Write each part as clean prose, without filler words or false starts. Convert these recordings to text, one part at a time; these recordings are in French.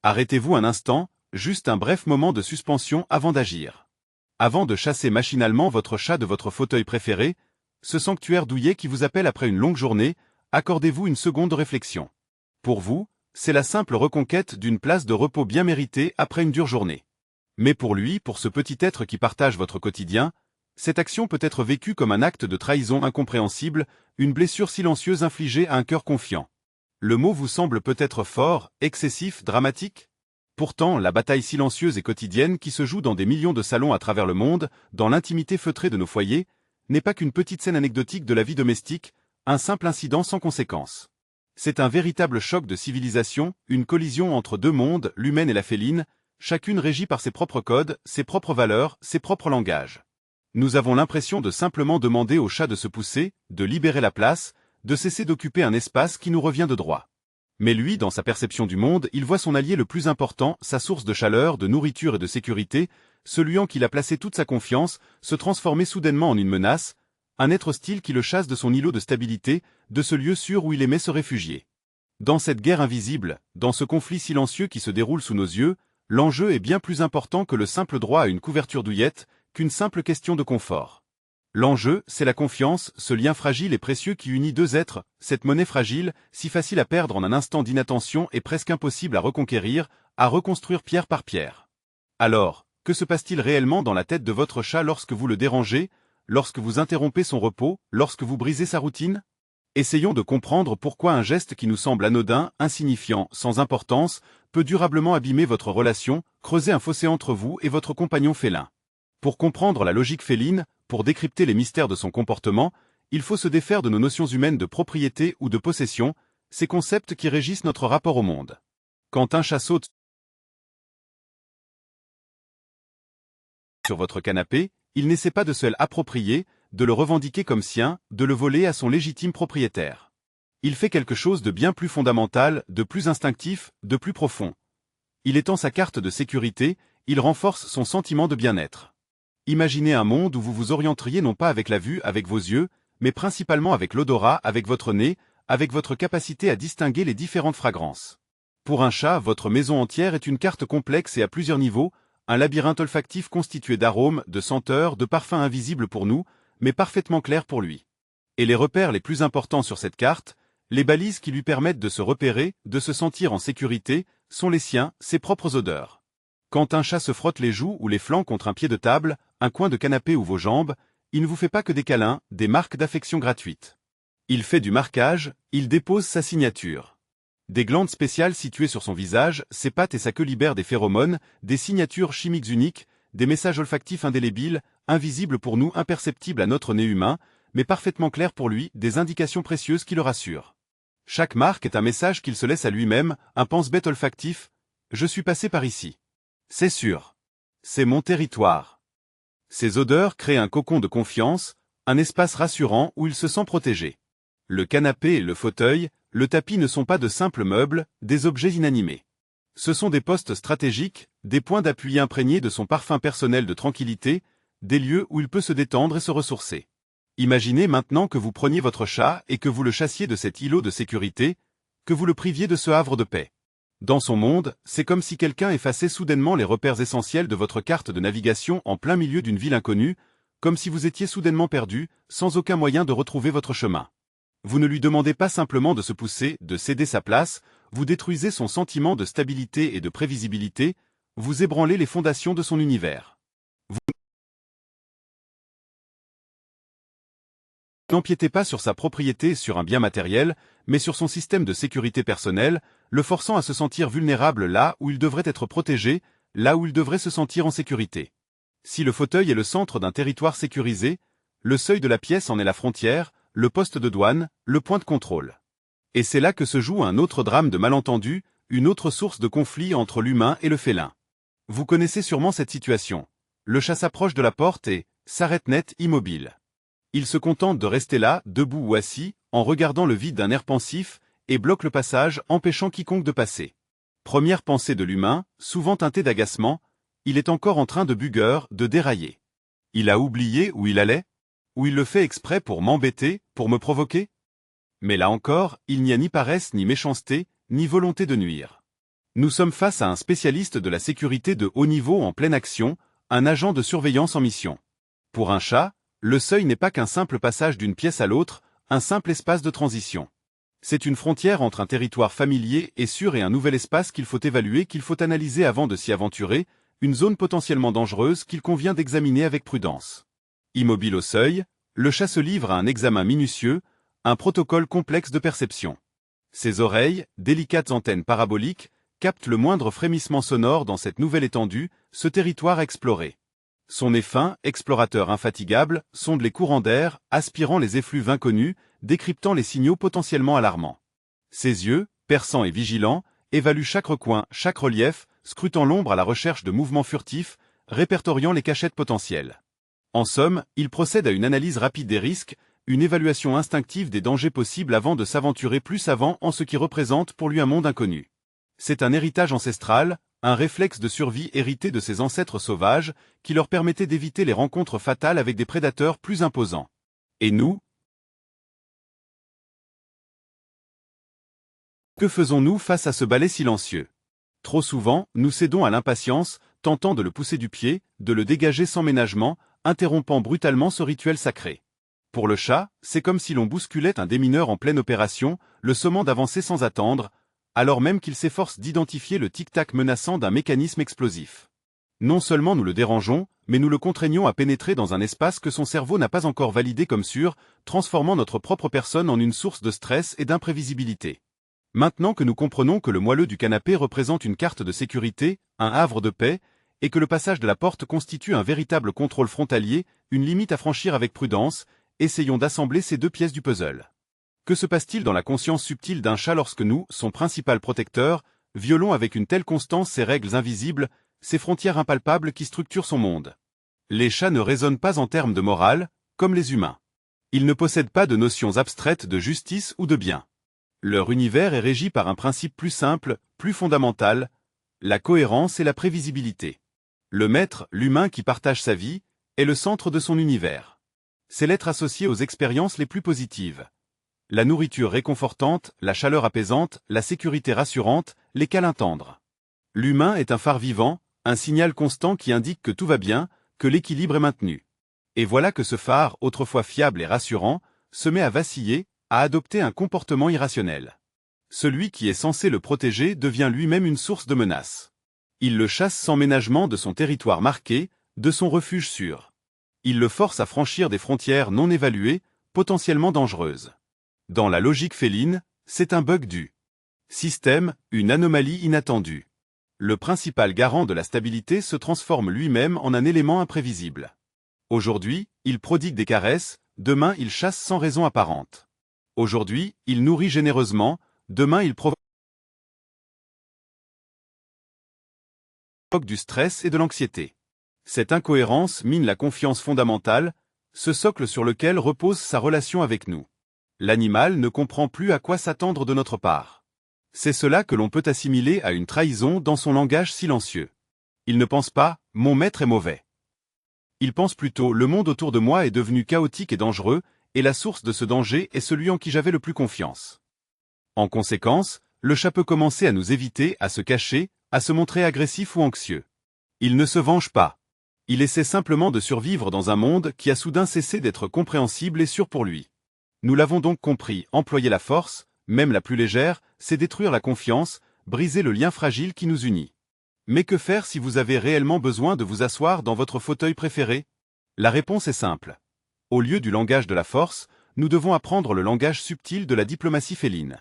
Arrêtez-vous un instant, juste un bref moment de suspension avant d'agir. Avant de chasser machinalement votre chat de votre fauteuil préféré, ce sanctuaire douillet qui vous appelle après une longue journée, accordez-vous une seconde de réflexion. Pour vous, c'est la simple reconquête d'une place de repos bien méritée après une dure journée. Mais pour lui, pour ce petit être qui partage votre quotidien, cette action peut être vécue comme un acte de trahison incompréhensible, une blessure silencieuse infligée à un cœur confiant. Le mot vous semble peut-être fort, excessif, dramatique? Pourtant, la bataille silencieuse et quotidienne qui se joue dans des millions de salons à travers le monde, dans l'intimité feutrée de nos foyers, n'est pas qu'une petite scène anecdotique de la vie domestique, un simple incident sans conséquence. C'est un véritable choc de civilisation, une collision entre deux mondes, l'humaine et la féline, chacune régie par ses propres codes, ses propres valeurs, ses propres langages. Nous avons l'impression de simplement demander au chat de se pousser, de libérer la place, de cesser d'occuper un espace qui nous revient de droit. Mais lui, dans sa perception du monde, il voit son allié le plus important, sa source de chaleur, de nourriture et de sécurité, celui en qui il a placé toute sa confiance, se transformer soudainement en une menace, un être hostile qui le chasse de son îlot de stabilité, de ce lieu sûr où il aimait se réfugier. Dans cette guerre invisible, dans ce conflit silencieux qui se déroule sous nos yeux, l'enjeu est bien plus important que le simple droit à une couverture douillette, qu'une simple question de confort. L'enjeu, c'est la confiance, ce lien fragile et précieux qui unit deux êtres, cette monnaie fragile, si facile à perdre en un instant d'inattention et presque impossible à reconquérir, à reconstruire pierre par pierre. Alors, que se passe-t-il réellement dans la tête de votre chat lorsque vous le dérangez, lorsque vous interrompez son repos, lorsque vous brisez sa routine? Essayons de comprendre pourquoi un geste qui nous semble anodin, insignifiant, sans importance, peut durablement abîmer votre relation, creuser un fossé entre vous et votre compagnon félin. Pour comprendre la logique féline, pour décrypter les mystères de son comportement, il faut se défaire de nos notions humaines de propriété ou de possession, ces concepts qui régissent notre rapport au monde. Quand un chat saute sur votre canapé, il n'essaie pas de se l'approprier, de le revendiquer comme sien, de le voler à son légitime propriétaire. Il fait quelque chose de bien plus fondamental, de plus instinctif, de plus profond. Il étend sa carte de sécurité, il renforce son sentiment de bien-être. Imaginez un monde où vous vous orienteriez non pas avec la vue, avec vos yeux, mais principalement avec l'odorat, avec votre nez, avec votre capacité à distinguer les différentes fragrances. Pour un chat, votre maison entière est une carte complexe et à plusieurs niveaux, un labyrinthe olfactif constitué d'arômes, de senteurs, de parfums invisibles pour nous, mais parfaitement clairs pour lui. Et les repères les plus importants sur cette carte, les balises qui lui permettent de se repérer, de se sentir en sécurité, sont les siens, ses propres odeurs. Quand un chat se frotte les joues ou les flancs contre un pied de table, un coin de canapé ou vos jambes, il ne vous fait pas que des câlins, des marques d'affection gratuites. Il fait du marquage, il dépose sa signature. Des glandes spéciales situées sur son visage, ses pattes et sa queue libèrent des phéromones, des signatures chimiques uniques, des messages olfactifs indélébiles, invisibles pour nous, imperceptibles à notre nez humain, mais parfaitement clairs pour lui, des indications précieuses qui le rassurent. Chaque marque est un message qu'il se laisse à lui-même, un pense-bête olfactif. Je suis passé par ici. C'est sûr. C'est mon territoire. Ces odeurs créent un cocon de confiance, un espace rassurant où il se sent protégé. Le canapé et le fauteuil, le tapis ne sont pas de simples meubles, des objets inanimés. Ce sont des postes stratégiques, des points d'appui imprégnés de son parfum personnel de tranquillité, des lieux où il peut se détendre et se ressourcer. Imaginez maintenant que vous preniez votre chat et que vous le chassiez de cet îlot de sécurité, que vous le priviez de ce havre de paix. Dans son monde, c'est comme si quelqu'un effaçait soudainement les repères essentiels de votre carte de navigation en plein milieu d'une ville inconnue, comme si vous étiez soudainement perdu, sans aucun moyen de retrouver votre chemin. Vous ne lui demandez pas simplement de se pousser, de céder sa place, vous détruisez son sentiment de stabilité et de prévisibilité, vous ébranlez les fondations de son univers. Vous n'empiétez pas sur sa propriété, sur un bien matériel, mais sur son système de sécurité personnelle, le forçant à se sentir vulnérable là où il devrait être protégé, là où il devrait se sentir en sécurité. Si le fauteuil est le centre d'un territoire sécurisé, le seuil de la pièce en est la frontière, le poste de douane, le point de contrôle. Et c'est là que se joue un autre drame de malentendu, une autre source de conflit entre l'humain et le félin. Vous connaissez sûrement cette situation. Le chat s'approche de la porte et s'arrête net, immobile. Il se contente de rester là, debout ou assis, en regardant le vide d'un air pensif, et bloque le passage, empêchant quiconque de passer. Première pensée de l'humain, souvent teintée d'agacement, il est encore en train de bugueur, de dérailler. Il a oublié où il allait? Ou il le fait exprès pour m'embêter, pour me provoquer? Mais là encore, il n'y a ni paresse ni méchanceté, ni volonté de nuire. Nous sommes face à un spécialiste de la sécurité de haut niveau en pleine action, un agent de surveillance en mission. Pour un chat, le seuil n'est pas qu'un simple passage d'une pièce à l'autre, un simple espace de transition. C'est une frontière entre un territoire familier et sûr et un nouvel espace qu'il faut évaluer, qu'il faut analyser avant de s'y aventurer, une zone potentiellement dangereuse qu'il convient d'examiner avec prudence. Immobile au seuil, le chat se livre à un examen minutieux, un protocole complexe de perception. Ses oreilles, délicates antennes paraboliques, captent le moindre frémissement sonore dans cette nouvelle étendue, ce territoire à explorer. Son nez fin, explorateur infatigable, sonde les courants d'air, aspirant les effluves inconnus, décryptant les signaux potentiellement alarmants. Ses yeux, perçants et vigilants, évaluent chaque recoin, chaque relief, scrutant l'ombre à la recherche de mouvements furtifs, répertoriant les cachettes potentielles. En somme, il procède à une analyse rapide des risques, une évaluation instinctive des dangers possibles avant de s'aventurer plus avant en ce qui représente pour lui un monde inconnu. C'est un héritage ancestral, un réflexe de survie hérité de ses ancêtres sauvages, qui leur permettait d'éviter les rencontres fatales avec des prédateurs plus imposants. Et nous? Que faisons-nous face à ce balai silencieux? Trop souvent, nous cédons à l'impatience, tentant de le pousser du pied, de le dégager sans ménagement, interrompant brutalement ce rituel sacré. Pour le chat, c'est comme si l'on bousculait un démineur en pleine opération, le sommant d'avancer sans attendre, alors même qu'il s'efforce d'identifier le tic-tac menaçant d'un mécanisme explosif. Non seulement nous le dérangeons, mais nous le contraignons à pénétrer dans un espace que son cerveau n'a pas encore validé comme sûr, transformant notre propre personne en une source de stress et d'imprévisibilité. Maintenant que nous comprenons que le moelleux du canapé représente une carte de sécurité, un havre de paix, et que le passage de la porte constitue un véritable contrôle frontalier, une limite à franchir avec prudence, essayons d'assembler ces deux pièces du puzzle. Que se passe-t-il dans la conscience subtile d'un chat lorsque nous, son principal protecteur, violons avec une telle constance ces règles invisibles, ces frontières impalpables qui structurent son monde? Les chats ne raisonnent pas en termes de morale, comme les humains. Ils ne possèdent pas de notions abstraites de justice ou de bien. Leur univers est régi par un principe plus simple, plus fondamental, la cohérence et la prévisibilité. Le maître, l'humain qui partage sa vie, est le centre de son univers. C'est l'être associé aux expériences les plus positives. La nourriture réconfortante, la chaleur apaisante, la sécurité rassurante, les câlins tendres. L'humain est un phare vivant, un signal constant qui indique que tout va bien, que l'équilibre est maintenu. Et voilà que ce phare, autrefois fiable et rassurant, se met à vaciller, à adopter un comportement irrationnel. Celui qui est censé le protéger devient lui-même une source de menace. Il le chasse sans ménagement de son territoire marqué, de son refuge sûr. Il le force à franchir des frontières non évaluées, potentiellement dangereuses. Dans la logique féline, c'est un bug du système, une anomalie inattendue. Le principal garant de la stabilité se transforme lui-même en un élément imprévisible. Aujourd'hui, il prodigue des caresses, demain il chasse sans raison apparente. Aujourd'hui, il nourrit généreusement, demain il provoque du stress et de l'anxiété. Cette incohérence mine la confiance fondamentale, ce socle sur lequel repose sa relation avec nous. L'animal ne comprend plus à quoi s'attendre de notre part. C'est cela que l'on peut assimiler à une trahison dans son langage silencieux. Il ne pense pas « mon maître est mauvais ». Il pense plutôt « le monde autour de moi est devenu chaotique et dangereux, et la source de ce danger est celui en qui j'avais le plus confiance ». En conséquence, le chat peut commencer à nous éviter, à se cacher, à se montrer agressif ou anxieux. Il ne se venge pas. Il essaie simplement de survivre dans un monde qui a soudain cessé d'être compréhensible et sûr pour lui. Nous l'avons donc compris, employer la force, même la plus légère, c'est détruire la confiance, briser le lien fragile qui nous unit. Mais que faire si vous avez réellement besoin de vous asseoir dans votre fauteuil préféré? La réponse est simple. Au lieu du langage de la force, nous devons apprendre le langage subtil de la diplomatie féline.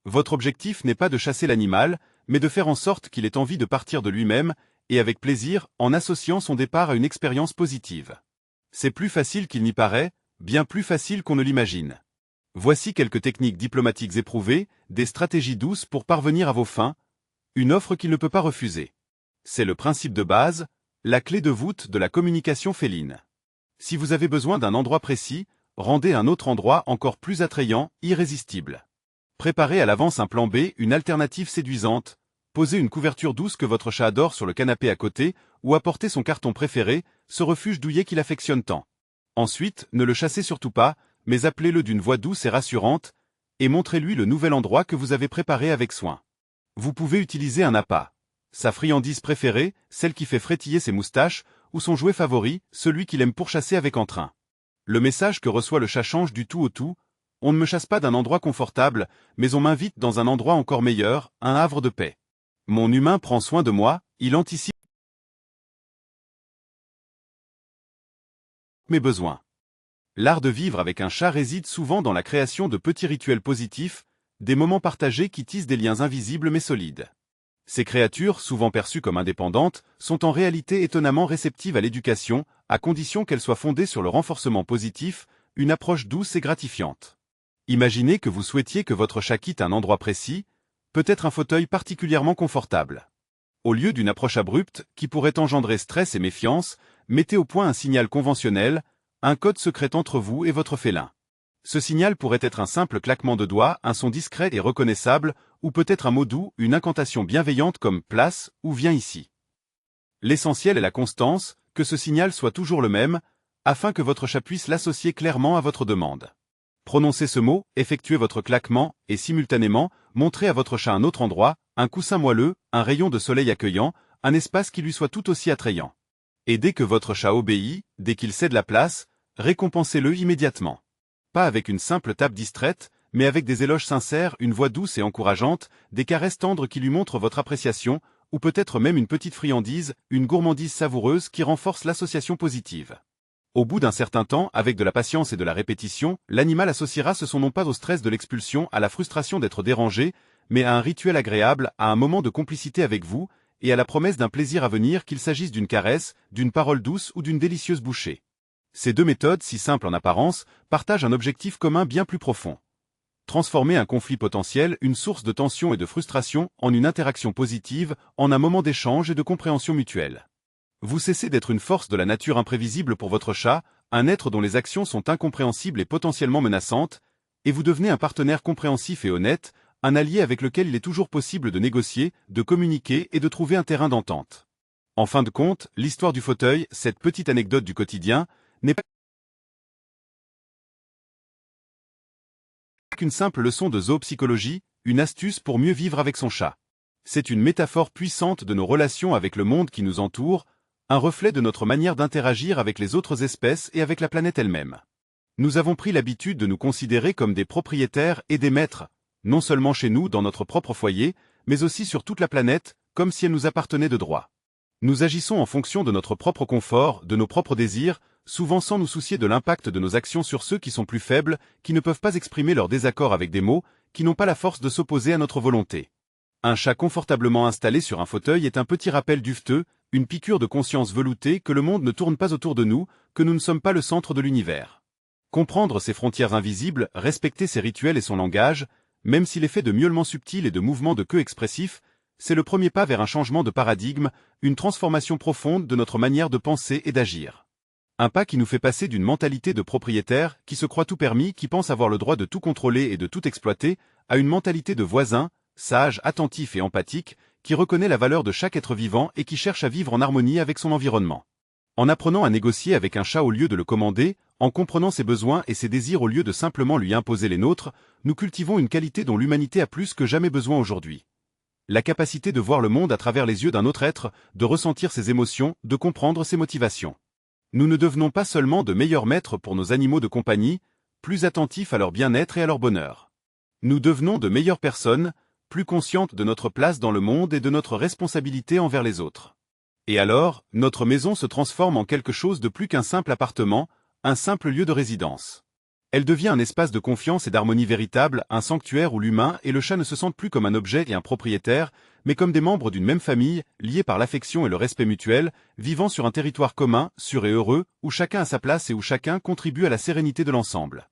Votre objectif n'est pas de chasser l'animal, mais de faire en sorte qu'il ait envie de partir de lui-même, et avec plaisir, en associant son départ à une expérience positive. C'est plus facile qu'il n'y paraît, bien plus facile qu'on ne l'imagine. Voici quelques techniques diplomatiques éprouvées, des stratégies douces pour parvenir à vos fins, une offre qu'il ne peut pas refuser. C'est le principe de base, la clé de voûte de la communication féline. Si vous avez besoin d'un endroit précis, rendez un autre endroit encore plus attrayant, irrésistible. Préparez à l'avance un plan B, une alternative séduisante, posez une couverture douce que votre chat adore sur le canapé à côté, ou apportez son carton préféré, ce refuge douillet qu'il affectionne tant. Ensuite, ne le chassez surtout pas, mais appelez-le d'une voix douce et rassurante, et montrez-lui le nouvel endroit que vous avez préparé avec soin. Vous pouvez utiliser un appât. Sa friandise préférée, celle qui fait frétiller ses moustaches, ou son jouet favori, celui qu'il aime pourchasser avec entrain. Le message que reçoit le chat change du tout au tout. On ne me chasse pas d'un endroit confortable, mais on m'invite dans un endroit encore meilleur, un havre de paix. Mon humain prend soin de moi, il anticipe mes besoins. L'art de vivre avec un chat réside souvent dans la création de petits rituels positifs, des moments partagés qui tissent des liens invisibles mais solides. Ces créatures, souvent perçues comme indépendantes, sont en réalité étonnamment réceptives à l'éducation, à condition qu'elles soient fondées sur le renforcement positif, une approche douce et gratifiante. Imaginez que vous souhaitiez que votre chat quitte un endroit précis, peut-être un fauteuil particulièrement confortable. Au lieu d'une approche abrupte, qui pourrait engendrer stress et méfiance, mettez au point un signal conventionnel, un code secret entre vous et votre félin. Ce signal pourrait être un simple claquement de doigts, un son discret et reconnaissable, ou peut-être un mot doux, une incantation bienveillante comme « place » ou « viens ici ». L'essentiel est la constance, que ce signal soit toujours le même, afin que votre chat puisse l'associer clairement à votre demande. Prononcez ce mot, effectuez votre claquement, et simultanément, montrez à votre chat un autre endroit, un coussin moelleux, un rayon de soleil accueillant, un espace qui lui soit tout aussi attrayant. Et dès que votre chat obéit, dès qu'il cède la place, récompensez-le immédiatement. Pas avec une simple tape distraite, mais avec des éloges sincères, une voix douce et encourageante, des caresses tendres qui lui montrent votre appréciation, ou peut-être même une petite friandise, une gourmandise savoureuse qui renforce l'association positive. Au bout d'un certain temps, avec de la patience et de la répétition, l'animal associera ce son non pas au stress de l'expulsion, à la frustration d'être dérangé, mais à un rituel agréable, à un moment de complicité avec vous, et à la promesse d'un plaisir à venir qu'il s'agisse d'une caresse, d'une parole douce ou d'une délicieuse bouchée. Ces deux méthodes, si simples en apparence, partagent un objectif commun bien plus profond. Transformer un conflit potentiel, une source de tension et de frustration, en une interaction positive, en un moment d'échange et de compréhension mutuelle. Vous cessez d'être une force de la nature imprévisible pour votre chat, un être dont les actions sont incompréhensibles et potentiellement menaçantes, et vous devenez un partenaire compréhensif et honnête, un allié avec lequel il est toujours possible de négocier, de communiquer et de trouver un terrain d'entente. En fin de compte, l'histoire du fauteuil, cette petite anecdote du quotidien, n'est pas qu'une simple leçon de zoopsychologie, une astuce pour mieux vivre avec son chat. C'est une métaphore puissante de nos relations avec le monde qui nous entoure, un reflet de notre manière d'interagir avec les autres espèces et avec la planète elle-même. Nous avons pris l'habitude de nous considérer comme des propriétaires et des maîtres, non seulement chez nous dans notre propre foyer, mais aussi sur toute la planète, comme si elle nous appartenait de droit. Nous agissons en fonction de notre propre confort, de nos propres désirs, souvent sans nous soucier de l'impact de nos actions sur ceux qui sont plus faibles, qui ne peuvent pas exprimer leur désaccord avec des mots, qui n'ont pas la force de s'opposer à notre volonté. Un chat confortablement installé sur un fauteuil est un petit rappel duveteux, une piqûre de conscience veloutée que le monde ne tourne pas autour de nous, que nous ne sommes pas le centre de l'univers. Comprendre ces frontières invisibles, respecter ses rituels et son langage, même s'il est fait de miaulements subtils et de mouvements de queue expressifs, c'est le premier pas vers un changement de paradigme, une transformation profonde de notre manière de penser et d'agir. Un pas qui nous fait passer d'une mentalité de propriétaire, qui se croit tout permis, qui pense avoir le droit de tout contrôler et de tout exploiter, à une mentalité de voisin, sage, attentif et empathique, qui reconnaît la valeur de chaque être vivant et qui cherche à vivre en harmonie avec son environnement. En apprenant à négocier avec un chat au lieu de le commander, en comprenant ses besoins et ses désirs au lieu de simplement lui imposer les nôtres, nous cultivons une qualité dont l'humanité a plus que jamais besoin aujourd'hui. La capacité de voir le monde à travers les yeux d'un autre être, de ressentir ses émotions, de comprendre ses motivations. Nous ne devenons pas seulement de meilleurs maîtres pour nos animaux de compagnie, plus attentifs à leur bien-être et à leur bonheur. Nous devenons de meilleures personnes, plus conscientes de notre place dans le monde et de notre responsabilité envers les autres. Et alors, notre maison se transforme en quelque chose de plus qu'un simple appartement, un simple lieu de résidence. Elle devient un espace de confiance et d'harmonie véritable, un sanctuaire où l'humain et le chat ne se sentent plus comme un objet et un propriétaire, mais comme des membres d'une même famille, liés par l'affection et le respect mutuel, vivant sur un territoire commun, sûr et heureux, où chacun a sa place et où chacun contribue à la sérénité de l'ensemble.